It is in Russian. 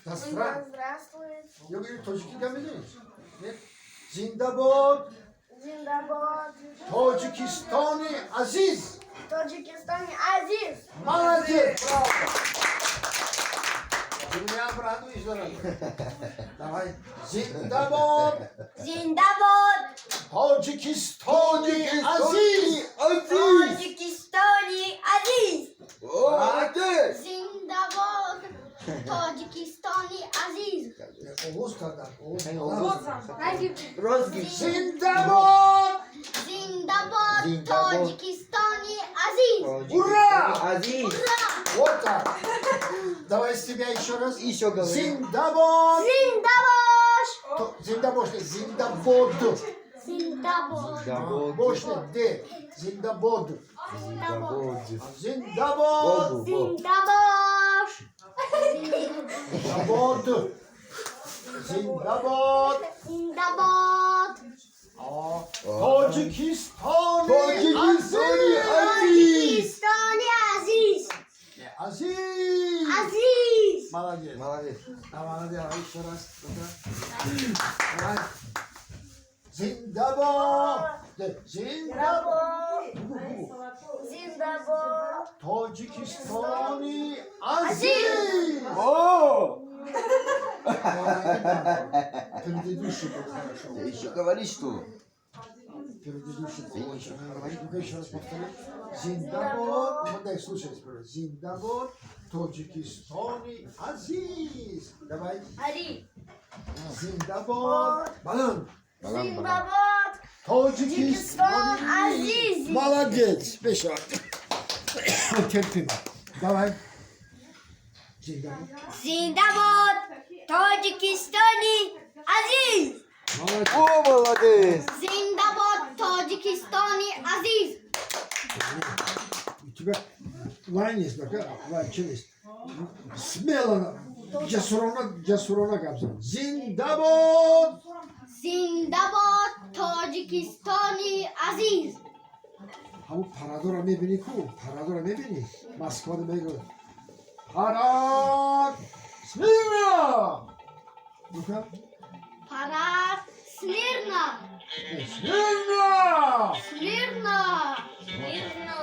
Здравствует. Я говорю, точки говоришь. Нет? Зиндабад, Зиндабад. Таджикистане азиз. Таджикистан Азиз. Молодец, браво. Ты меня обрадуешь, дорогой. Давай. Зиндабад, Зиндабад. Таджикистане азиз. Таджикистане Азиз. Молодец! Зиндабад. Таджикистане Азиz. Oğuz kadar. Oğuz. Розги. Зиндабад. Zindabad. Zindabad. Таджикистане Азиз. Ура! Азиз. Вот так. Давай с тебя еще раз. Еще говори. Зиндабад. Зиндабаш. Зиндабад. Зиндабод. Зиндабад. Бошня Д. Зиндабод. Зиндабад. Зиндабад. Зиндабаш. Зиндабод. Зиндабад. Zindabad. Таджикистан. Таджикистане азиз. Таджикистане Азиз. Азиз. Азиз. Молодец. Молодец. Давай, еще раз. Давай. Зиндабад. Зиндабад. Зиндабад. Таджикистане азиз. О! Предыдущий был хорошо. Ты еще говоришь, что? Предыдущий был очень хорошо. Ну-ка еще раз повторю. Зиндабад. Вот дай слушай сперва. Зиндабад. Таджикистане азиз. Давай. Ари. Зиндабад. Балан. Зиндабад. Таджикистан Азиz. Молодец. 5 artık. Tertemiz. Давай. Зиндабад. Zindabad. Таджикистане Азиз. Молодец. О, молодец! Zindabad. Таджикистане Азиз. У тебя лайн есть, лайн есть. Смело, джасурона габзан. Зиндабад. Zindabad. Таджикистане Азиz. Ha bu paradora mebini ku. Paradora mebini. Moskva'da mebini. Parad. Smira. Ну-ка. Парад. Смирно. Смирна. Смирно. Смирно.